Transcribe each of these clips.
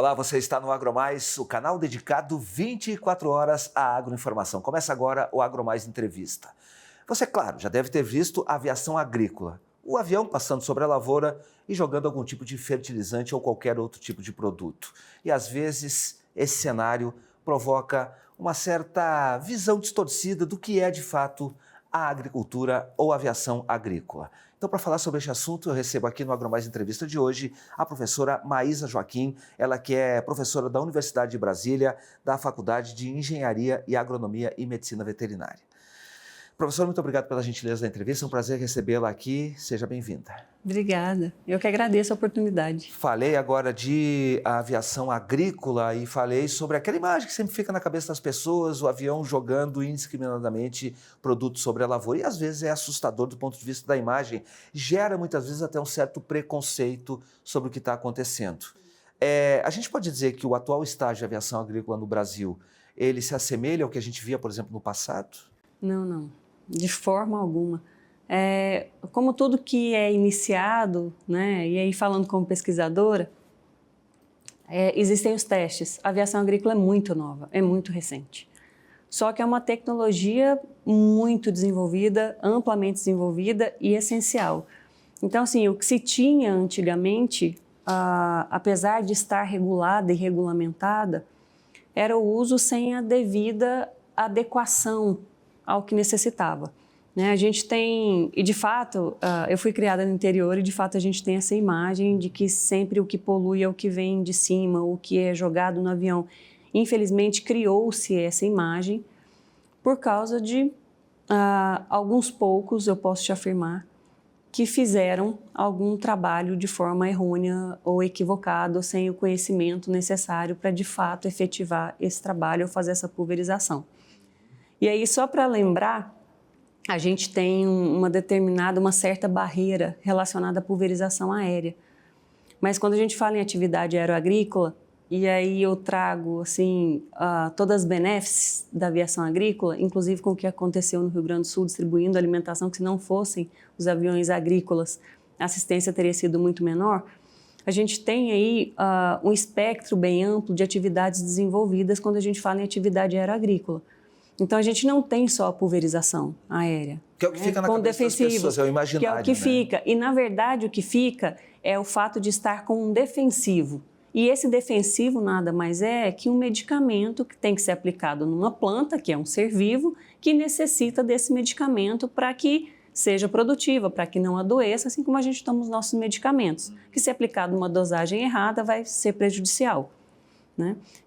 Olá, você está no AgroMais, o canal dedicado 24 horas à agroinformação. Começa agora o AgroMais Entrevista. Você, claro, já deve ter visto a aviação agrícola. O avião passando sobre a lavoura e jogando algum tipo de fertilizante ou qualquer outro tipo de produto. E às vezes esse cenário provoca uma certa visão distorcida do que é de fato a agricultura ou a aviação agrícola. Então, para falar sobre este assunto, eu recebo aqui no AgroMais Entrevista de hoje a professora Maísa Joaquim, ela que é professora da Universidade de Brasília, da Faculdade de Engenharia e Agronomia e Medicina Veterinária. Professora, muito obrigado pela gentileza da entrevista, é um prazer recebê-la aqui, seja bem-vinda. Obrigada, eu que agradeço a oportunidade. Falei agora de aviação agrícola e falei sobre aquela imagem que sempre fica na cabeça das pessoas, o avião jogando indiscriminadamente produtos sobre a lavoura. E às vezes é assustador do ponto de vista da imagem, gera muitas vezes até um certo preconceito sobre o que está acontecendo. A gente pode dizer que o atual estágio de aviação agrícola no Brasil, ele se assemelha ao que a gente via, por exemplo, no passado? Não, de forma alguma. Como tudo que é iniciado, né, e aí falando como pesquisadora, existem os testes. A aviação agrícola é muito nova, é muito recente. Só que é uma tecnologia muito desenvolvida, amplamente desenvolvida e essencial. Então, assim, o que se tinha antigamente, apesar de estar regulada e regulamentada, era o uso sem a devida adequação ao que necessitava. A gente tem, e de fato, eu fui criada no interior e de fato a gente tem essa imagem de que sempre o que polui é o que vem de cima, o que é jogado no avião. Infelizmente criou-se essa imagem por causa de alguns poucos, eu posso te afirmar, que fizeram algum trabalho de forma errônea ou equivocada, ou sem o conhecimento necessário para de fato efetivar esse trabalho ou fazer essa pulverização. E aí, só para lembrar, a gente tem uma certa barreira relacionada à pulverização aérea. Mas quando a gente fala em atividade aeroagrícola, e aí eu trago assim, todas as benefícios da aviação agrícola, inclusive com o que aconteceu no Rio Grande do Sul, distribuindo alimentação, que se não fossem os aviões agrícolas, a assistência teria sido muito menor. A gente tem aí um espectro bem amplo de atividades desenvolvidas quando a gente fala em atividade aeroagrícola. Então, a gente não tem só a pulverização aérea. Que é o que fica na cabeça das pessoas, é o imaginário. Que é o que fica. E, na verdade, o que fica é o fato de estar com um defensivo. E esse defensivo nada mais é que um medicamento que tem que ser aplicado numa planta, que é um ser vivo, que necessita desse medicamento para que seja produtiva, para que não adoeça, assim como a gente toma os nossos medicamentos, que se aplicado numa dosagem errada vai ser prejudicial.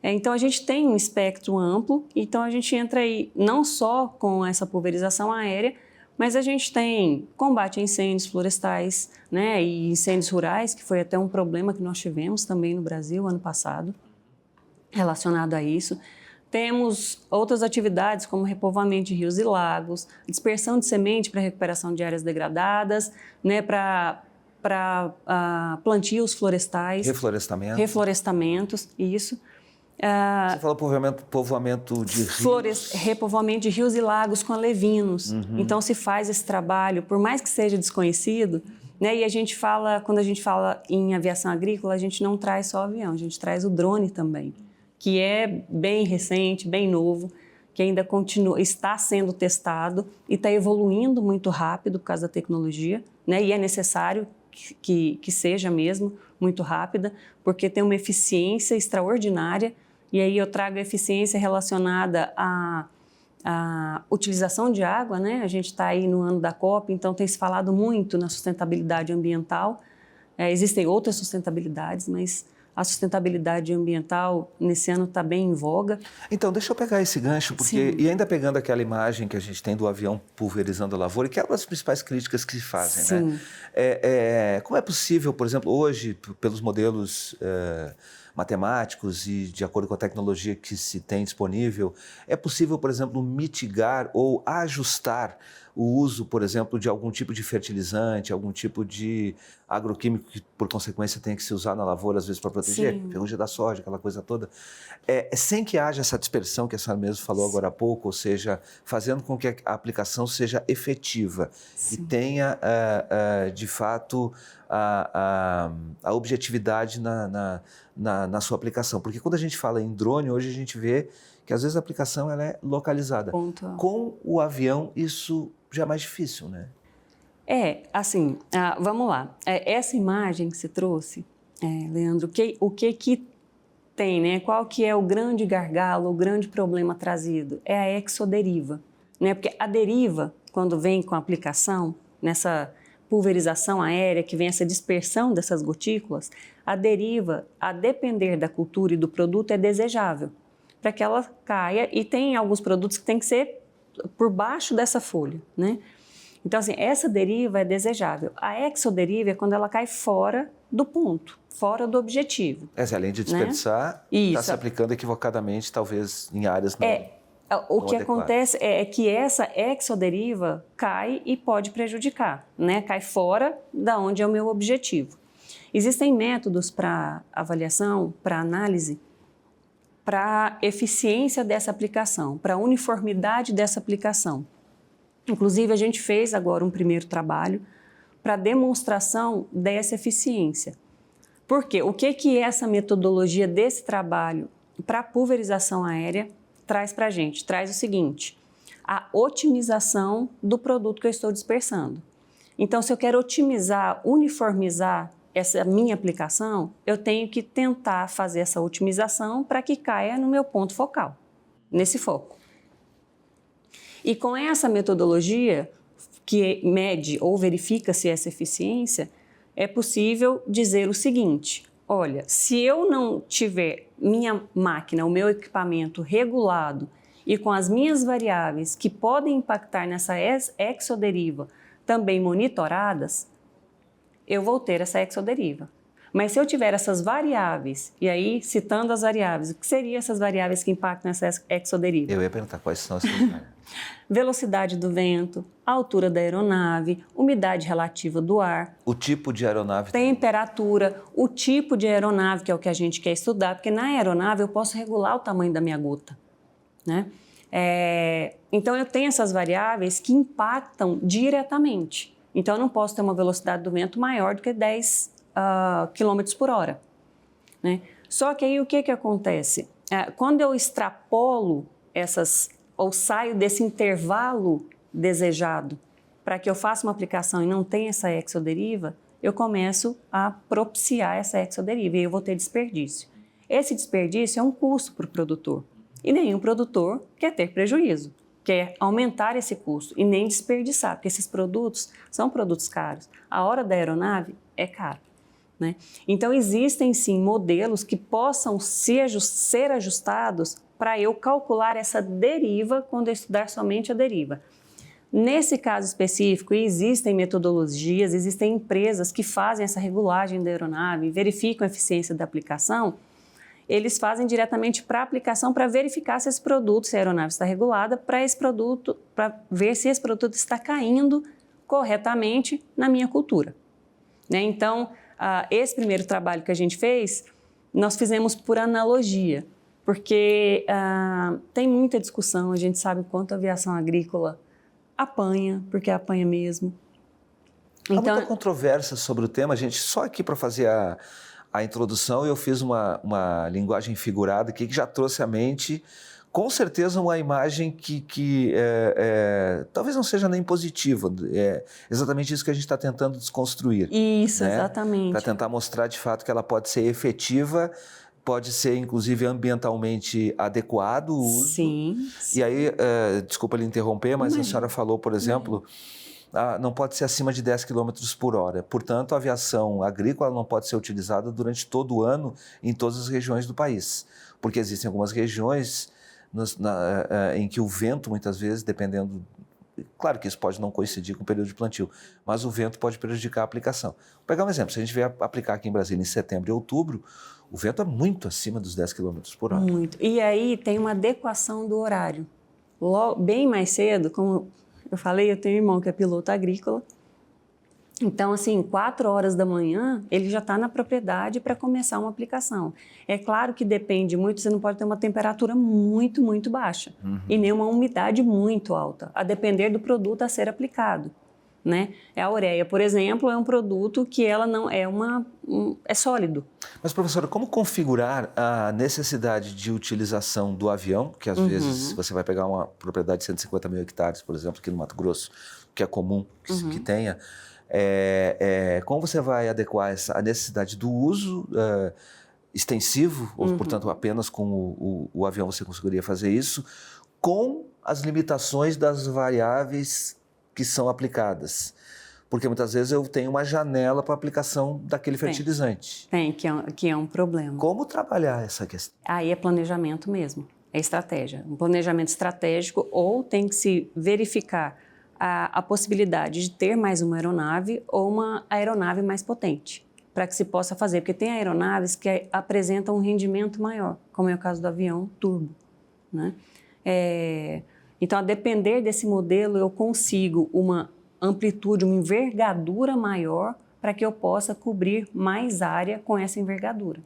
Então, a gente tem um espectro amplo, então a gente entra aí não só com essa pulverização aérea, mas a gente tem combate a incêndios florestais, e incêndios rurais, que foi até um problema que nós tivemos também no Brasil ano passado, relacionado a isso. Temos outras atividades como repovoamento de rios e lagos, dispersão de semente para recuperação de áreas degradadas, para plantios florestais. Reflorestamentos, isso. Você falou povoamento de rios. Repovoamento de rios e lagos com alevinos. Então, se faz esse trabalho, por mais que seja desconhecido, e a gente fala, quando a gente fala em aviação agrícola, a gente não traz só o avião, a gente traz o drone também, que é bem recente, bem novo, que ainda está sendo testado e está evoluindo muito rápido por causa da tecnologia, e é necessário que seja mesmo muito rápida, porque tem uma eficiência extraordinária, e aí eu trago a eficiência relacionada à utilização de água, A gente está aí no ano da COP, então tem se falado muito na sustentabilidade ambiental. Existem outras sustentabilidades, mas a sustentabilidade ambiental nesse ano está bem em voga. Então, deixa eu pegar esse gancho, porque, e ainda pegando aquela imagem que a gente tem do avião pulverizando a lavoura, que é uma das principais críticas que se fazem, como é possível, por exemplo, hoje, pelos modelos matemáticos e de acordo com a tecnologia que se tem disponível, é possível, por exemplo, mitigar ou ajustar o uso, por exemplo, de algum tipo de fertilizante, algum tipo de agroquímico que, por consequência, tem que se usar na lavoura, às vezes, para proteger, ferrugem da soja, aquela coisa toda, sem que haja essa dispersão que a senhora mesmo falou agora há pouco, ou seja, fazendo com que a aplicação seja efetiva e tenha, de fato, a objetividade na sua aplicação. Porque quando a gente fala em drone, hoje a gente vê que às vezes a aplicação ela é localizada. Pontual. Com o avião, isso já é mais difícil, né? Assim, vamos lá. Essa imagem que você trouxe, Leandro, o que tem, né? Qual que é o grande gargalo, o grande problema trazido? É a exoderiva, né? Porque a deriva, quando vem com a aplicação, nessa pulverização aérea, que vem essa dispersão dessas gotículas, a deriva, a depender da cultura e do produto, é desejável, para que ela caia, e tem alguns produtos que tem que ser por baixo dessa folha, né? Então, assim, essa deriva é desejável. A exoderiva é quando ela cai fora do ponto, fora do objetivo. Além de desperdiçar, está se aplicando equivocadamente, talvez em áreas não O que adequadas. acontece é que essa exoderiva cai e pode prejudicar, né? Cai fora da onde é o meu objetivo. Existem métodos para avaliação, para análise, para eficiência dessa aplicação, para uniformidade dessa aplicação. Inclusive, a gente fez agora um primeiro trabalho para demonstração dessa eficiência. Por quê? O que essa metodologia desse trabalho para pulverização aérea traz para a gente? Traz o seguinte: a otimização do produto que eu estou dispersando. Então, se eu quero otimizar, uniformizar essa minha aplicação, eu tenho que tentar fazer essa otimização para que caia no meu ponto focal, nesse foco. E com essa metodologia, que mede ou verifica-se essa eficiência, é possível dizer o seguinte: olha, se eu não tiver minha máquina, o meu equipamento regulado e com as minhas variáveis que podem impactar nessa exoderiva também monitoradas, eu vou ter essa exoderiva. Mas se eu tiver essas variáveis, e aí, citando as variáveis, o que seriam essas variáveis que impactam nessa exoderiva? Eu ia perguntar quais são essas variáveis. Velocidade do vento, altura da aeronave, umidade relativa do ar. O tipo de aeronave. Temperatura, o tipo de aeronave, que é o que a gente quer estudar, porque na aeronave eu posso regular o tamanho da minha gota, né? Então, eu tenho essas variáveis que impactam diretamente. Então, eu não posso ter uma velocidade do vento maior do que 10 km por hora, né? Só que aí o que acontece? Quando eu extrapolo ou saio desse intervalo desejado para que eu faça uma aplicação e não tenha essa exoderiva, eu começo a propiciar essa exoderiva e eu vou ter desperdício. Esse desperdício é um custo para o produtor e nenhum produtor quer ter prejuízo, quer aumentar esse custo e nem desperdiçar, porque esses produtos são produtos caros. A hora da aeronave é cara, né? Então, existem sim modelos que possam ser ajustados para eu calcular essa deriva quando eu estudar somente a deriva. Nesse caso específico, existem metodologias, existem empresas que fazem essa regulagem da aeronave, verificam a eficiência da aplicação. Eles fazem diretamente para a aplicação para verificar se esse produto, se a aeronave está regulada, para ver se esse produto está caindo corretamente na minha cultura, né? Então, esse primeiro trabalho que a gente fez, nós fizemos por analogia, porque tem muita discussão, a gente sabe o quanto a aviação agrícola apanha, porque apanha mesmo. Há muita controvérsia sobre o tema, gente. Só aqui para fazer a introdução, eu fiz uma linguagem figurada aqui que já trouxe à mente, com certeza, uma imagem que talvez não seja nem positiva. É exatamente isso que a gente está tentando desconstruir. Isso, né? Exatamente. Para tentar mostrar, de fato, que ela pode ser efetiva, pode ser, inclusive, ambientalmente adequado o uso. Sim. E aí, desculpa lhe interromper, mas a senhora falou, por exemplo, não pode ser acima de 10 km por hora. Portanto, a aviação agrícola não pode ser utilizada durante todo o ano em todas as regiões do país, porque existem algumas regiões em que o vento, muitas vezes, dependendo... Claro que isso pode não coincidir com o período de plantio, mas o vento pode prejudicar a aplicação. Vou pegar um exemplo. Se a gente vier aplicar aqui em Brasília em setembro e outubro, o vento é muito acima dos 10 km por hora. Muito. E aí tem uma adequação do horário. Bem mais cedo, como eu falei, eu tenho um irmão que é piloto agrícola. Então, assim, 4 horas da manhã, ele já está na propriedade para começar uma aplicação. É claro que depende muito, você não pode ter uma temperatura muito, muito baixa. E nem uma umidade muito alta, a depender do produto a ser aplicado, né? A ureia, por exemplo, é um produto que ela não é é sólido. Mas, professora, como configurar a necessidade de utilização do avião, que às vezes você vai pegar uma propriedade de 150 mil hectares, por exemplo, aqui no Mato Grosso, que é comum que tenha, como você vai adequar a necessidade do uso extensivo, ou, portanto, apenas com o avião você conseguiria fazer isso, com as limitações das variáveis que são aplicadas? Porque muitas vezes eu tenho uma janela para aplicação daquele fertilizante. Tem, que é um problema. Como trabalhar essa questão? Aí é planejamento mesmo, é estratégia. Um planejamento estratégico, ou tem que se verificar a possibilidade de ter mais uma aeronave ou uma aeronave mais potente, para que se possa fazer. Porque tem aeronaves que apresentam um rendimento maior, como é o caso do avião turbo, né? Então, a depender desse modelo, eu consigo uma amplitude, uma envergadura maior para que eu possa cobrir mais área com essa envergadura.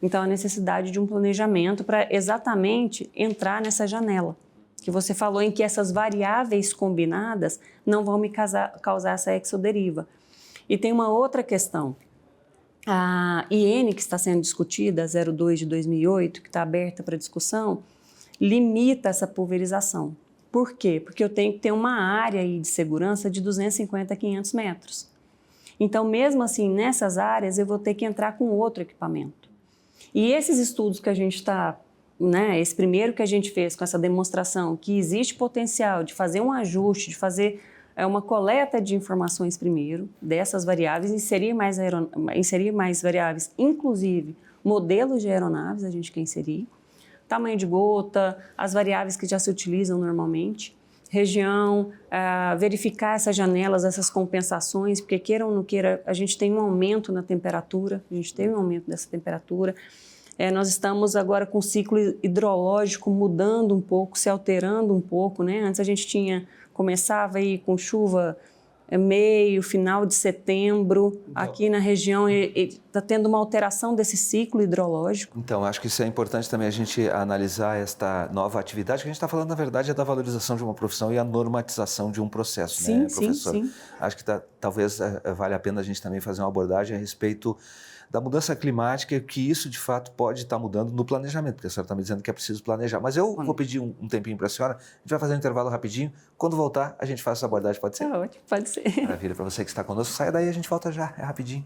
Então, a necessidade de um planejamento para exatamente entrar nessa janela que você falou, em que essas variáveis combinadas não vão me causar essa exoderiva. E tem uma outra questão. A IN, que está sendo discutida, a 02 de 2008, que está aberta para discussão, limita essa pulverização. Por quê? Porque eu tenho que ter uma área aí de segurança de 250 a 500 metros. Então, mesmo assim, nessas áreas, eu vou ter que entrar com outro equipamento. E esses estudos que a gente está, né, esse primeiro que a gente fez com essa demonstração, que existe potencial de fazer um ajuste, de fazer uma coleta de informações primeiro, dessas variáveis, inserir mais variáveis, inclusive modelos de aeronaves a gente quer inserir, tamanho de gota, as variáveis que já se utilizam normalmente, região, verificar essas janelas, essas compensações, porque queira ou não queira, a gente tem um aumento na temperatura, a gente teve um aumento dessa temperatura. Nós estamos agora com o ciclo hidrológico mudando um pouco, se alterando um pouco, né? Antes a gente começava aí com chuva final de setembro, então, aqui na região está tendo uma alteração desse ciclo hidrológico. Então, acho que isso é importante também a gente analisar esta nova atividade, que a gente está falando, na verdade, é da valorização de uma profissão e a normatização de um processo, sim, né, professor? Sim. Acho que talvez valha a pena a gente também fazer uma abordagem a respeito da mudança climática e que isso, de fato, pode estar mudando no planejamento, porque a senhora está me dizendo que é preciso planejar. Mas eu vou pedir um tempinho para a senhora, a gente vai fazer um intervalo rapidinho. Quando voltar, a gente faz essa abordagem, pode ser? Ótimo, pode ser. Maravilha, para você que está conosco, saia daí, a gente volta já, é rapidinho.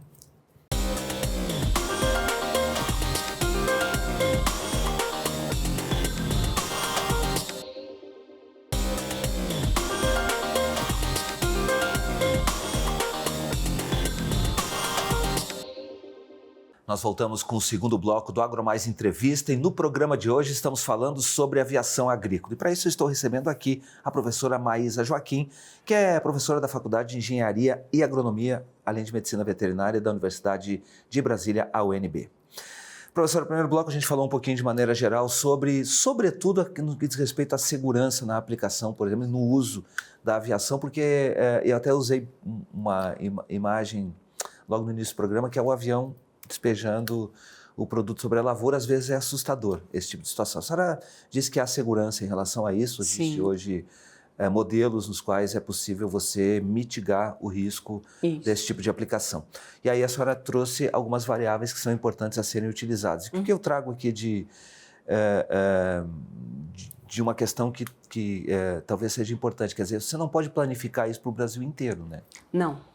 Nós voltamos com o segundo bloco do AgroMais Entrevista e no programa de hoje estamos falando sobre aviação agrícola. E para isso eu estou recebendo aqui a professora Maísa Joaquim, que é professora da Faculdade de Engenharia e Agronomia, além de Medicina Veterinária da Universidade de Brasília, a UNB. Professora, no primeiro bloco a gente falou um pouquinho de maneira geral sobretudo no que diz respeito à segurança na aplicação, por exemplo, no uso da aviação, porque eu até usei uma imagem logo no início do programa, que é o avião despejando o produto sobre a lavoura. Às vezes é assustador esse tipo de situação. A senhora disse que há segurança em relação a isso. Existe hoje modelos nos quais é possível você mitigar o risco desse tipo de aplicação. E aí a senhora trouxe algumas variáveis que são importantes a serem utilizadas. E o que eu trago aqui de uma questão que talvez seja importante, quer dizer, você não pode planificar isso para o Brasil inteiro, né? Não.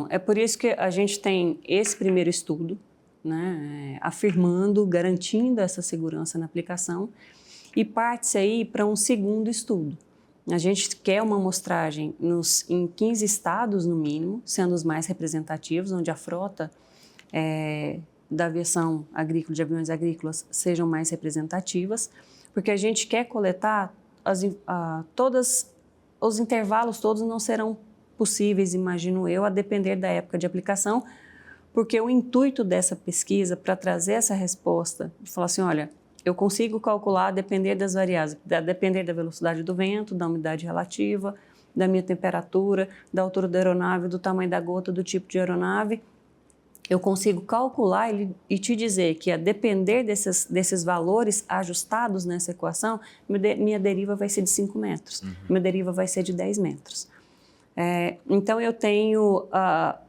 É por isso que a gente tem esse primeiro estudo, né, afirmando, garantindo essa segurança na aplicação, e parte-se aí para um segundo estudo. A gente quer uma amostragem em 15 estados, no mínimo, sendo os mais representativos, onde a frota da aviação agrícola, de aviões agrícolas, sejam mais representativas, porque a gente quer coletar todos os intervalos, todos não serão possíveis, imagino eu, a depender da época de aplicação, porque o intuito dessa pesquisa, para trazer essa resposta, de falar assim, olha, eu consigo calcular a depender das variáveis, a depender da velocidade do vento, da umidade relativa, da minha temperatura, da altura da aeronave, do tamanho da gota, do tipo de aeronave, eu consigo calcular e te dizer que a depender desses valores ajustados nessa equação, minha deriva vai ser de 5 metros, minha deriva vai ser de 10 metros. Então, eu tenho...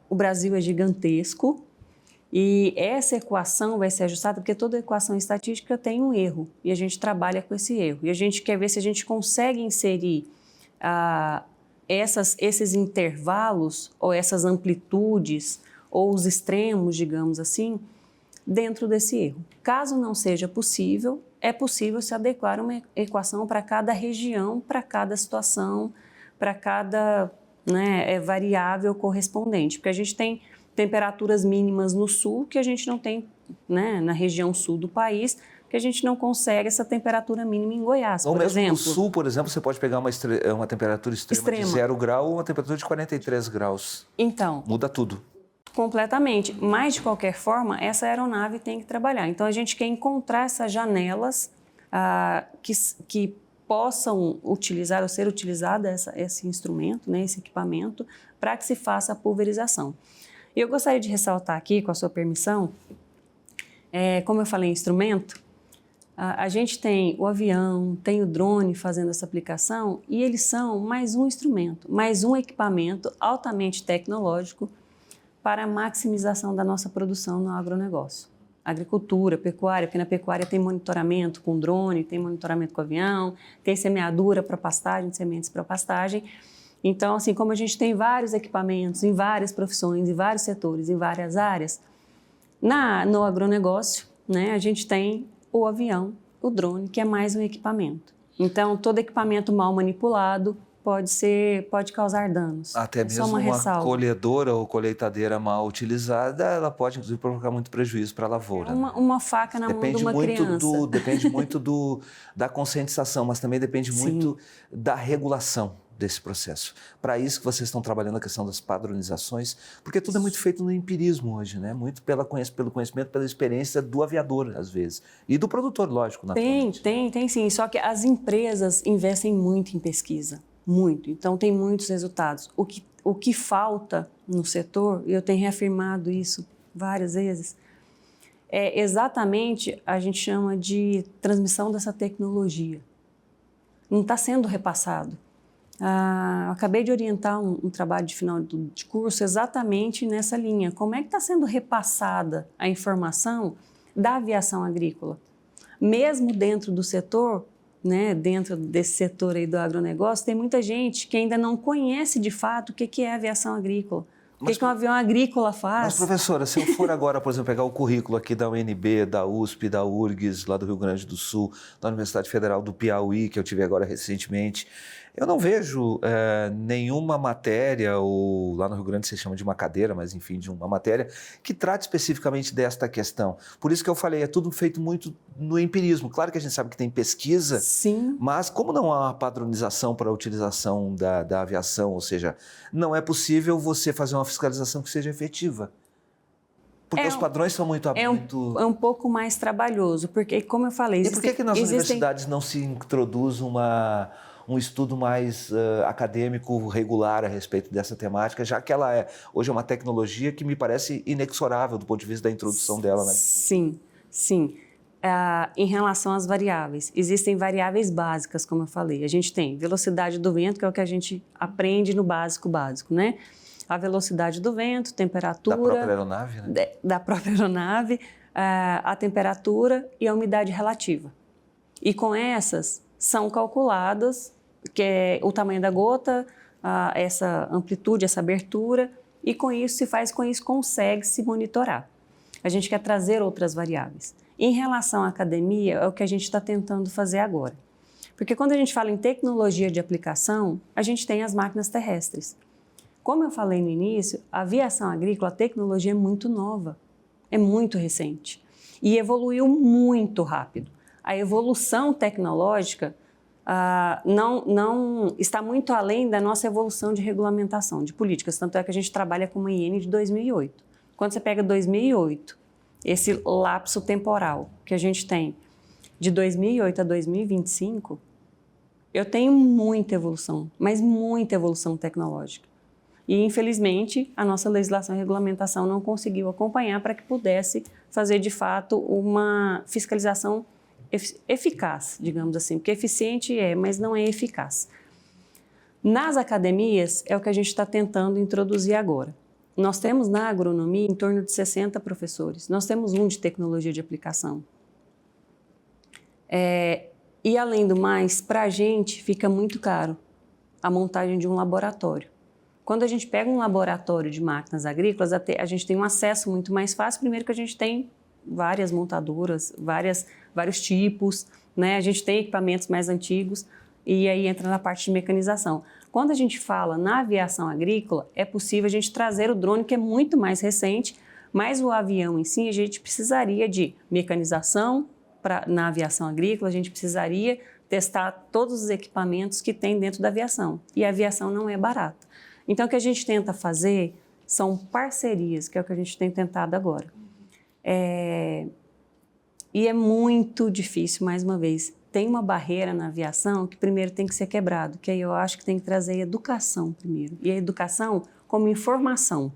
o Brasil é gigantesco e essa equação vai ser ajustada porque toda equação estatística tem um erro e a gente trabalha com esse erro. E a gente quer ver se a gente consegue inserir esses intervalos ou essas amplitudes ou os extremos, digamos assim, dentro desse erro. Caso não seja possível, é possível se adequar uma equação para cada região, para cada situação, para cada variável correspondente, porque a gente tem temperaturas mínimas no sul que a gente não tem na região sul do país, que a gente não consegue essa temperatura mínima em Goiás, ou por mesmo exemplo. No sul, por exemplo, você pode pegar uma temperatura extrema de 0 grau ou uma temperatura de 43 graus. Então, muda tudo. Completamente, mas de qualquer forma, essa aeronave tem que trabalhar. Então, a gente quer encontrar essas janelas que possam utilizar ou ser utilizado esse instrumento, esse equipamento, para que se faça a pulverização. Eu gostaria de ressaltar aqui, com a sua permissão, como eu falei, instrumento, a gente tem o avião, tem o drone fazendo essa aplicação e eles são mais um instrumento, mais um equipamento altamente tecnológico para a maximização da nossa produção no agronegócio. Agricultura, pecuária, porque na pecuária tem monitoramento com drone, tem monitoramento com avião, tem semeadura para pastagem, sementes para pastagem. Então, assim, como a gente tem vários equipamentos em várias profissões, em vários setores, em várias áreas, no agronegócio, a gente tem o avião, o drone, que é mais um equipamento. Então, todo equipamento mal manipulado pode causar danos. Até mesmo uma colhedora ou colheitadeira mal utilizada, ela pode, inclusive, provocar muito prejuízo para a lavoura. Uma faca na mão de uma criança. Depende muito da conscientização, mas também depende muito da regulação desse processo. Para isso que vocês estão trabalhando a questão das padronizações, porque tudo é muito feito no empirismo hoje, muito pelo conhecimento, pela experiência do aviador, às vezes, e do produtor, lógico. Tem sim, só que as empresas investem muito em pesquisa. Muito. Então, tem muitos resultados. O que falta no setor, e eu tenho reafirmado isso várias vezes, é exatamente, a gente chama de transmissão dessa tecnologia. Não está sendo repassado. Acabei de orientar um trabalho de final de curso exatamente nessa linha. Como é que está sendo repassada a informação da aviação agrícola? Mesmo dentro do setor, dentro desse setor aí do agronegócio, tem muita gente que ainda não conhece de fato o que é aviação agrícola. O que um avião agrícola faz. Mas, professora, se eu for agora, por exemplo, pegar o currículo aqui da UNB, da USP, da URGS, lá do Rio Grande do Sul, da Universidade Federal do Piauí, que eu tive agora recentemente, eu não vejo nenhuma matéria, ou lá no Rio Grande se chama de uma cadeira, mas enfim, de uma matéria, que trate especificamente desta questão. Por isso que eu falei, é tudo feito muito no empirismo. Claro que a gente sabe que tem pesquisa, sim, mas como não há uma padronização para a utilização da aviação, ou seja, não é possível você fazer uma fiscalização que seja efetiva. Porque os padrões são muito... É um pouco mais trabalhoso, porque, como eu falei... E por que nas universidades não se introduz um estudo mais acadêmico, regular a respeito dessa temática, já que ela hoje é uma tecnologia que me parece inexorável do ponto de vista da introdução dela, Sim. Em relação às variáveis, existem variáveis básicas, como eu falei. A gente tem velocidade do vento, que é o que a gente aprende no básico, A velocidade do vento, temperatura... Da própria aeronave, Da própria aeronave, a temperatura e a umidade relativa. E com essas são calculadas, que é o tamanho da gota, essa amplitude, essa abertura, e com isso consegue se monitorar. A gente quer trazer outras variáveis. Em relação à academia, é o que a gente está tentando fazer agora. Porque quando a gente fala em tecnologia de aplicação, a gente tem as máquinas terrestres. Como eu falei no início, a aviação agrícola, a tecnologia é muito nova, é muito recente e evoluiu muito rápido. A evolução tecnológica não está muito além da nossa evolução de regulamentação, de políticas, tanto é que a gente trabalha com uma IN de 2008. Quando você pega 2008, esse lapso temporal que a gente tem de 2008 a 2025, eu tenho muita evolução, mas muita evolução tecnológica. E, infelizmente, a nossa legislação e regulamentação não conseguiu acompanhar para que pudesse fazer, de fato, uma fiscalização eficaz, digamos assim, porque eficiente mas não é eficaz. Nas academias, é o que a gente está tentando introduzir agora. Nós temos na agronomia em torno de 60 professores. Nós temos um de tecnologia de aplicação. E, além do mais, para a gente fica muito caro a montagem de um laboratório. Quando a gente pega um laboratório de máquinas agrícolas, a gente tem um acesso muito mais fácil. Primeiro que a gente tem várias montadoras, vários tipos, né? A gente tem equipamentos mais antigos e aí entra na parte de mecanização. Quando a gente fala na aviação agrícola, é possível a gente trazer o drone, que é muito mais recente, mas o avião em si, a gente precisaria de mecanização na aviação agrícola, a gente precisaria testar todos os equipamentos que tem dentro da aviação. E a aviação não é barata. Então, o que a gente tenta fazer são parcerias, que é o que a gente tem tentado agora. E é muito difícil, mais uma vez. Tem uma barreira na aviação que primeiro tem que ser quebrado, que aí eu acho que tem que trazer educação primeiro. E a educação como informação.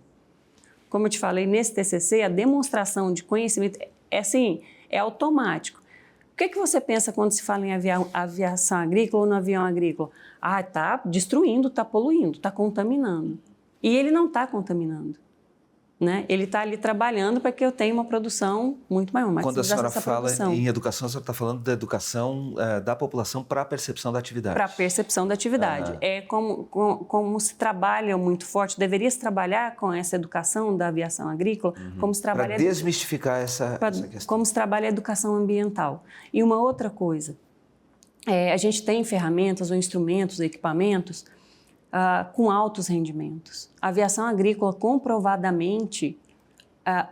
Como eu te falei, nesse TCC, a demonstração de conhecimento é automático. O que você pensa quando se fala em aviação agrícola ou no avião agrícola? Ah, está destruindo, está poluindo, está contaminando. E ele não está contaminando. Né? Ele está ali trabalhando para que eu tenha uma produção muito maior. Quando a senhora fala em educação, a senhora está falando da educação da população para a percepção da atividade. Para a percepção da atividade. É como se trabalha muito forte, deveria se trabalhar com essa educação da aviação agrícola, como se trabalha... Para desmistificar essa questão. Como se trabalha a educação ambiental. E uma outra coisa, a gente tem ferramentas ou instrumentos, equipamentos, com altos rendimentos. A aviação agrícola, comprovadamente,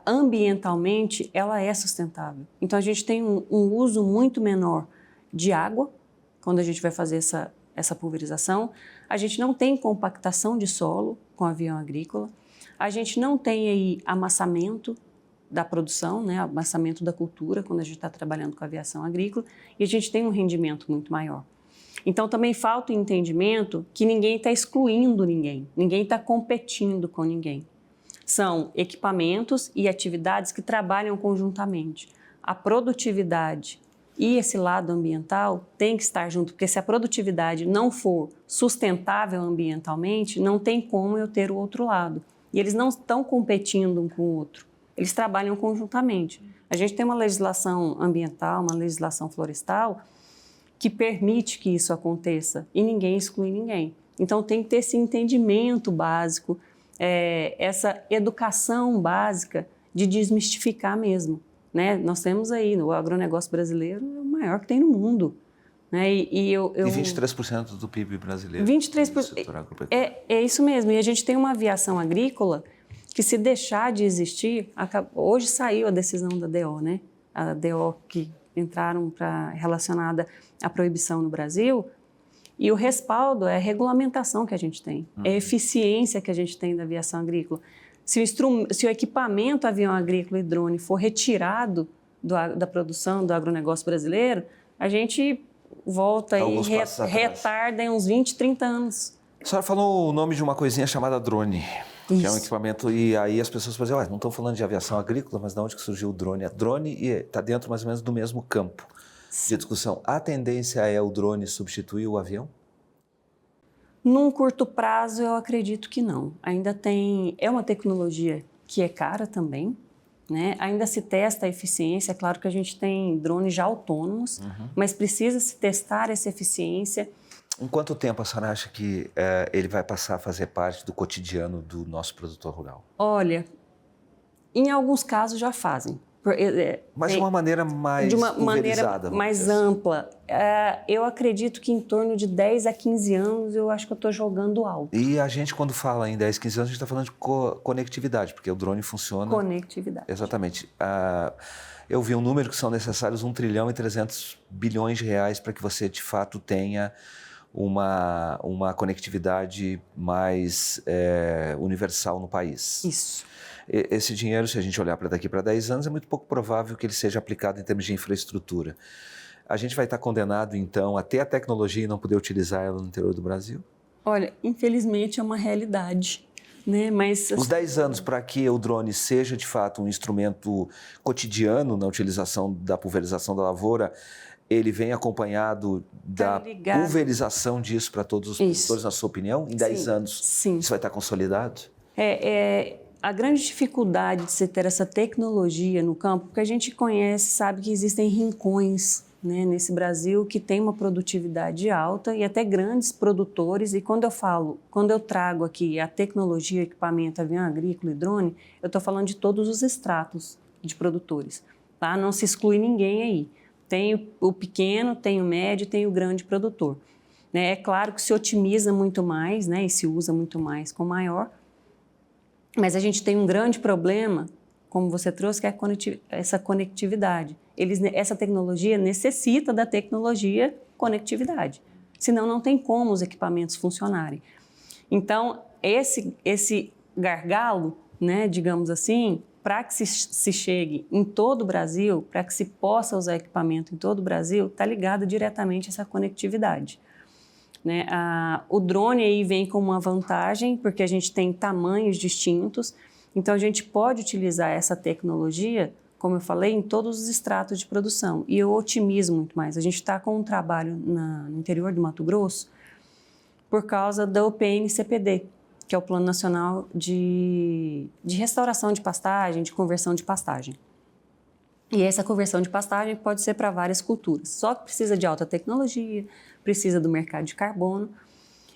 ambientalmente, ela é sustentável. Então, a gente tem um uso muito menor de água, quando a gente vai fazer essa pulverização. A gente não tem compactação de solo com avião agrícola. A gente não tem aí amassamento da produção, né, amassamento da cultura, quando a gente está trabalhando com a aviação agrícola. E a gente tem um rendimento muito maior. Então, também falta o entendimento que ninguém está excluindo ninguém está competindo com ninguém. São equipamentos e atividades que trabalham conjuntamente. A produtividade e esse lado ambiental tem que estar junto, porque se a produtividade não for sustentável ambientalmente, não tem como eu ter o outro lado. E eles não estão competindo um com o outro, eles trabalham conjuntamente. A gente tem uma legislação ambiental, uma legislação florestal, que permite que isso aconteça e ninguém exclui ninguém. Então, tem que ter esse entendimento básico, essa educação básica de desmistificar mesmo. Né? Nós temos aí, o agronegócio brasileiro é o maior que tem no mundo. Né? E 23% do PIB brasileiro. 23%. É isso mesmo. E a gente tem uma aviação agrícola que, se deixar de existir, hoje saiu a decisão da DO, né? A DO que entraram relacionada à proibição no Brasil, e o respaldo é a regulamentação que a gente tem, é a eficiência que a gente tem da aviação agrícola. Se o equipamento avião agrícola e drone for retirado da produção do agronegócio brasileiro, a gente volta e retarda em uns 20, 30 anos. A senhora falou o nome de uma coisinha chamada drone. Isso. Que é um equipamento, e aí as pessoas podem dizer, não estão falando de aviação agrícola, mas de onde que surgiu o drone? É drone e está dentro mais ou menos do mesmo campo de discussão. A tendência é o drone substituir o avião? Num curto prazo, eu acredito que não. Ainda é uma tecnologia que é cara também, né? Ainda se testa a eficiência. É claro que a gente tem drones já autônomos, mas precisa se testar essa eficiência. Em quanto tempo a senhora acha que ele vai passar a fazer parte do cotidiano do nosso produtor rural? Olha, em alguns casos já fazem. Mas de uma maneira mais pulverizada, mais ampla. Eu acredito que em torno de 10 a 15 anos eu acho que eu estou jogando alto. E a gente, quando fala em 10, 15 anos, a gente está falando de conectividade, porque o drone funciona... Conectividade. Exatamente. Eu vi um número que são necessários 1 trilhão e 300 bilhões de reais para que você, de fato, tenha uma conectividade mais universal no país. Isso. Esse dinheiro, se a gente olhar para daqui para 10 anos, é muito pouco provável que ele seja aplicado em termos de infraestrutura. A gente vai estar condenado, então, a ter a tecnologia e não poder utilizar ela no interior do Brasil? Olha, infelizmente é uma realidade. Né? Mas, os 10 anos para que o drone seja, de fato, um instrumento cotidiano na utilização da pulverização da lavoura, ele vem acompanhado da pulverização disso para todos os produtores, na sua opinião? Em 10 anos, isso vai estar consolidado? A grande dificuldade de se ter essa tecnologia no campo, porque a gente conhece, sabe que existem rincões, né, nesse Brasil que tem uma produtividade alta e até grandes produtores. E quando eu trago aqui a tecnologia, equipamento, avião agrícola e drone, eu estou falando de todos os estratos de produtores, tá? Não se exclui ninguém aí. Tem o pequeno, tem o médio, tem o grande produtor, né? É claro que se otimiza muito mais, né, e se usa muito mais com o maior, mas a gente tem um grande problema, como você trouxe, que é essa conectividade. Essa tecnologia necessita da tecnologia conectividade, senão não tem como os equipamentos funcionarem. Então, esse gargalo, né, digamos assim, para que se chegue em todo o Brasil, para que se possa usar equipamento em todo o Brasil, está ligado diretamente a essa conectividade. Né? O drone aí vem com uma vantagem, porque a gente tem tamanhos distintos, então a gente pode utilizar essa tecnologia, como eu falei, em todos os estratos de produção, e eu otimizo muito mais. A gente está com um trabalho no interior do Mato Grosso por causa do PN-CPD, que é o Plano Nacional de Restauração de Pastagem, de Conversão de Pastagem. E essa conversão de pastagem pode ser para várias culturas, só que precisa de alta tecnologia, precisa do mercado de carbono.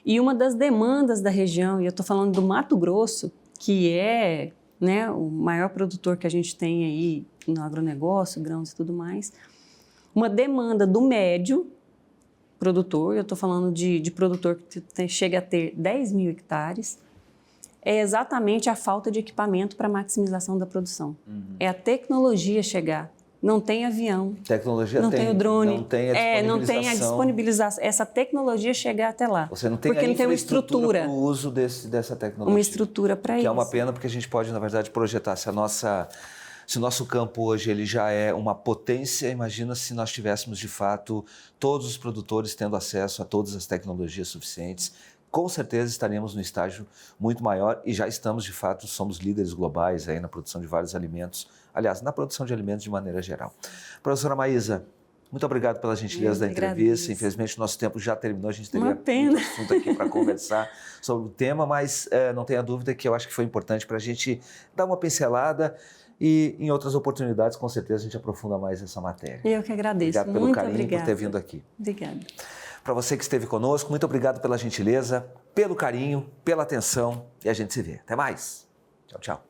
E uma das demandas da região, e eu estou falando do Mato Grosso, que é, né, o maior produtor que a gente tem aí no agronegócio, grãos e tudo mais, uma demanda do médio produtor, eu estou falando de produtor que chega a ter 10 mil hectares, é exatamente a falta de equipamento para maximização da produção. É a tecnologia chegar. Não tem avião, não tem o drone, não tem a disponibilização. Essa tecnologia chegar até lá. Você não tem porque a não tem uma infraestrutura para o uso dessa tecnologia. Uma estrutura para isso. Que é uma pena, porque a gente pode, na verdade, projetar. Se o nosso campo hoje ele já é uma potência, imagina se nós tivéssemos, de fato, todos os produtores tendo acesso a todas as tecnologias suficientes. Com certeza estaremos no estágio muito maior e já estamos, de fato, somos líderes globais aí na produção de vários alimentos, aliás, na produção de alimentos de maneira geral. Professora Maísa, muito obrigado pela gentileza da entrevista. Infelizmente, o nosso tempo já terminou, a gente teria muito assunto aqui para conversar sobre o tema, mas não tenha dúvida que eu acho que foi importante para a gente dar uma pincelada e em outras oportunidades, com certeza, a gente aprofunda mais essa matéria. Eu que agradeço. Obrigado pelo carinho e por ter vindo aqui. Obrigada. Para você que esteve conosco, muito obrigado pela gentileza, pelo carinho, pela atenção e a gente se vê. Até mais. Tchau, tchau.